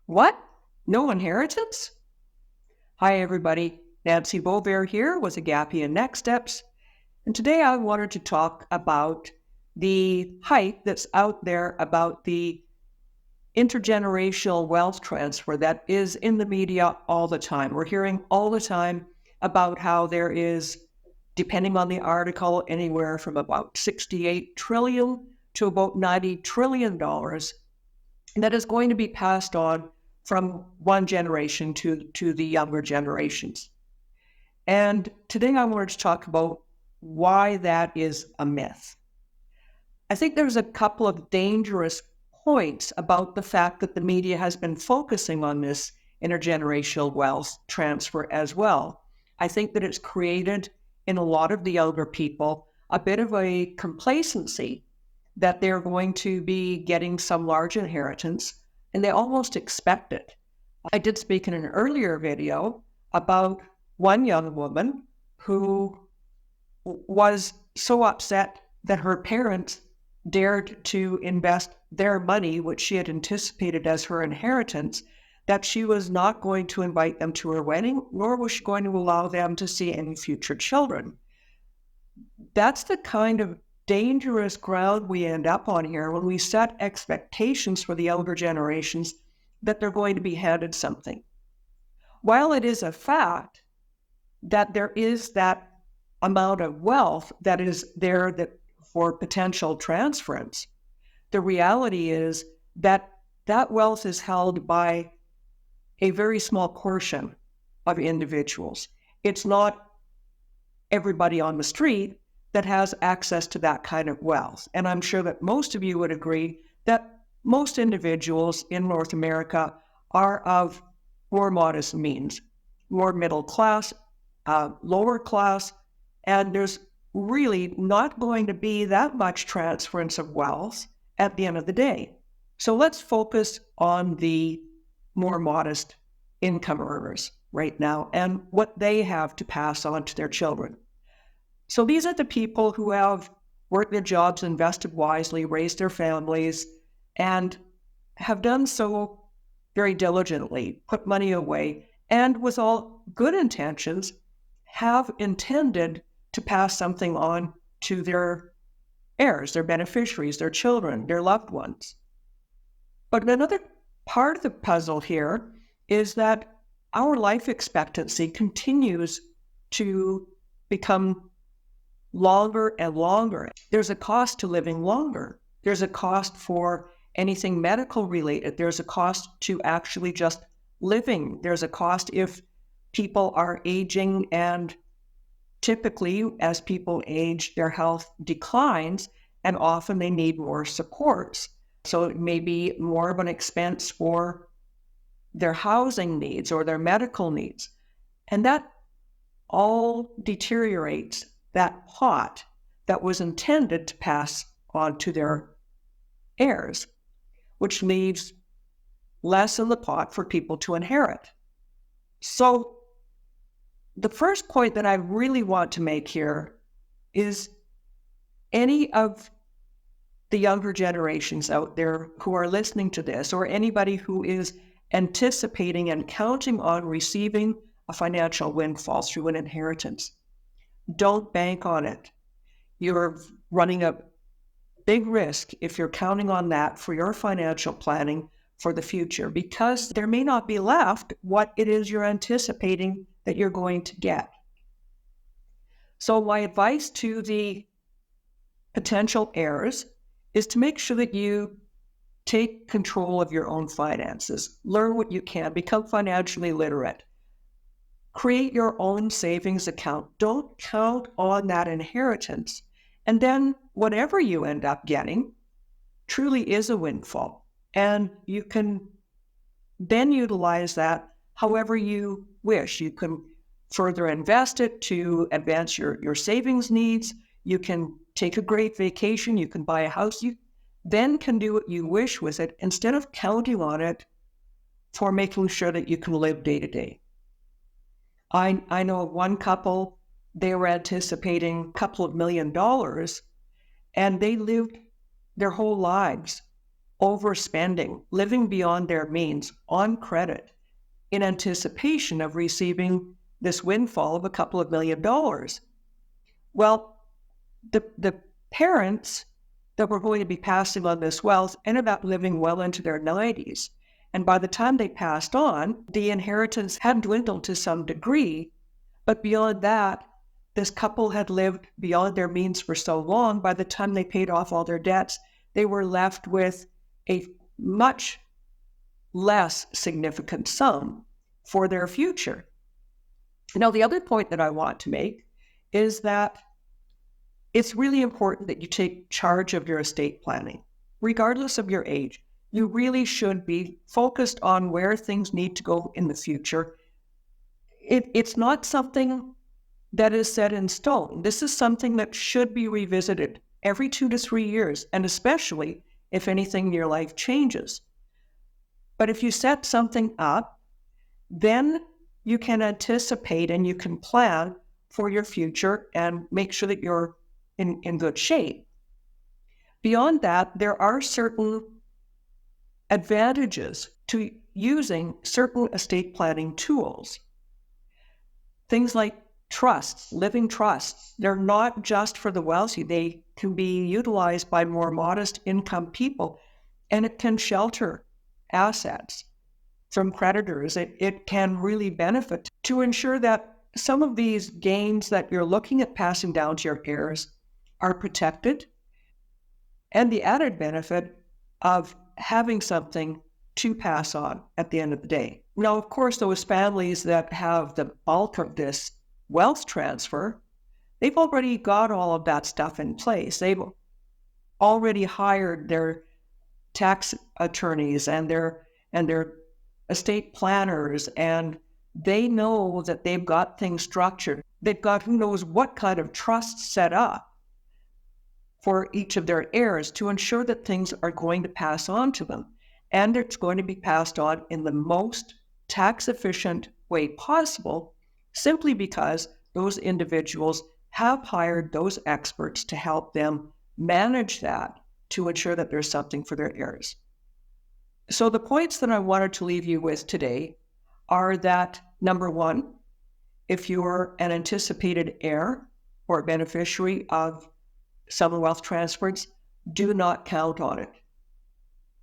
What? No inheritance? Hi, everybody. Nancy Beauvert here with Agape and NEXsteps. And today I wanted to talk about the hype that's out there about the intergenerational wealth transfer that is in the media all the time. We're hearing all the time about how there is, depending on the article, anywhere from about 68 trillion to about $90 trillion that is going to be passed on from one generation to the younger generations. And today I wanted to talk about why that is a myth. I think there's a couple of dangerous points about the fact that the media has been focusing on this intergenerational wealth transfer as well. I think that it's created in a lot of the younger people a bit of a complacency that they're going to be getting some large inheritance, and they almost expect it. I did speak in an earlier video about one young woman who was so upset that her parents dared to invest their money, which she had anticipated as her inheritance, that she was not going to invite them to her wedding, nor was she going to allow them to see any future children. That's the kind of dangerous ground we end up on here when we set expectations for the younger generations that they're going to be handed something. While it is a fact that there is that amount of wealth that is there that for potential transference, the reality is that that wealth is held by a very small portion of individuals. It's not everybody on the street that has access to that kind of wealth. And I'm sure that most of you would agree that most individuals in North America are of more modest means, more middle class, lower class, and there's really not going to be that much transference of wealth at the end of the day. So let's focus on the more modest income earners right now and what they have to pass on to their children. So these are the people who have worked their jobs, invested wisely, raised their families, and have done so very diligently, put money away, and with all good intentions, have intended to pass something on to their heirs, their beneficiaries, their children, their loved ones. But another part of the puzzle here is that our life expectancy continues to become longer and longer. There's a cost to living longer. There's a cost for anything medical related. There's a cost to actually just living. There's a cost if people are aging, and typically as people age, their health declines and often they need more supports. So it may be more of an expense for their housing needs or their medical needs. And that all deteriorates that pot that was intended to pass on to their heirs, which leaves less in the pot for people to inherit. So the first point that I really want to make here is any of the younger generations out there who are listening to this, or anybody who is anticipating and counting on receiving a financial windfall through an inheritance, don't bank on it. You're running a big risk if you're counting on that for your financial planning for the future, because there may not be left what it is you're anticipating that you're going to get. So my advice to the potential heirs is to make sure that you take control of your own finances, learn what you can, become financially literate. Create your own savings account. Don't count on that inheritance. And then whatever you end up getting truly is a windfall. And you can then utilize that however you wish. You can further invest it to advance your savings needs. You can take a great vacation. You can buy a house. You then can do what you wish with it instead of counting on it for making sure that you can live day to day. I know of one couple, they were anticipating a couple of $1 million, and they lived their whole lives overspending, living beyond their means on credit in anticipation of receiving this windfall of a couple of $1 million. Well, the parents that were going to be passing on this wealth ended up living well into their 90s. And by the time they passed on, the inheritance had dwindled to some degree. But beyond that, this couple had lived beyond their means for so long, by the time they paid off all their debts, they were left with a much less significant sum for their future. Now, the other point that I want to make is that it's really important that you take charge of your estate planning, regardless of your age. You really should be focused on where things need to go in the future. It's not something that is set in stone. This is something that should be revisited every 2 to 3 years, and especially if anything in your life changes. But if you set something up, then you can anticipate and you can plan for your future and make sure that you're in good shape. Beyond that, there are certain advantages to using certain estate planning tools. Things like trusts, living trusts, they're not just for the wealthy. They can be utilized by more modest income people, and it can shelter assets from creditors. It can really benefit to ensure that some of these gains that you're looking at passing down to your heirs are protected, and the added benefit of having something to pass on at the end of the day. Now, of course, those families that have the bulk of this wealth transfer, they've already got all of that stuff in place. They've already hired their tax attorneys and their estate planners, and they know that they've got things structured. They've got who knows what kind of trust set up for each of their heirs to ensure that things are going to pass on to them. And it's going to be passed on in the most tax efficient way possible, simply because those individuals have hired those experts to help them manage that to ensure that there's something for their heirs. So the points that I wanted to leave you with today are that, number one, if you're an anticipated heir or beneficiary of some wealth transfers, do not count on it.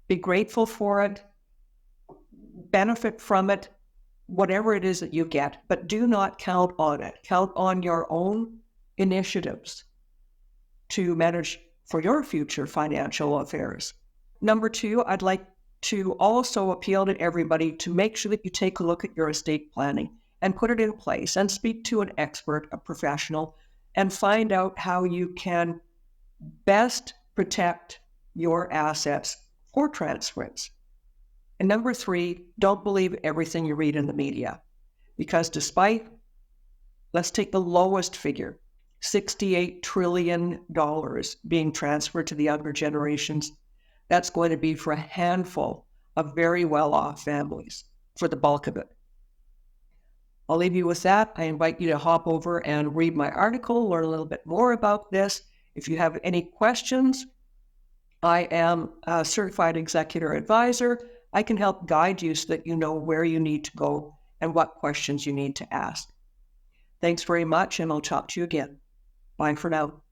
Be grateful for it, benefit from it, whatever it is that you get, but do not count on it. Count on your own initiatives to manage for your future financial affairs. Number two, I'd like to also appeal to everybody to make sure that you take a look at your estate planning and put it in place and speak to an expert, a professional, and find out how you can best protect your assets for transference. And number three, don't believe everything you read in the media, because despite, let's take the lowest figure, $68 trillion being transferred to the younger generations, that's going to be for a handful of very well-off families, for the bulk of it. I'll leave you with that. I invite you to hop over and read my article, learn a little bit more about this. If you have any questions, I am a certified executor advisor. I can help guide you so that you know where you need to go and what questions you need to ask. Thanks very much, and I'll talk to you again. Bye for now.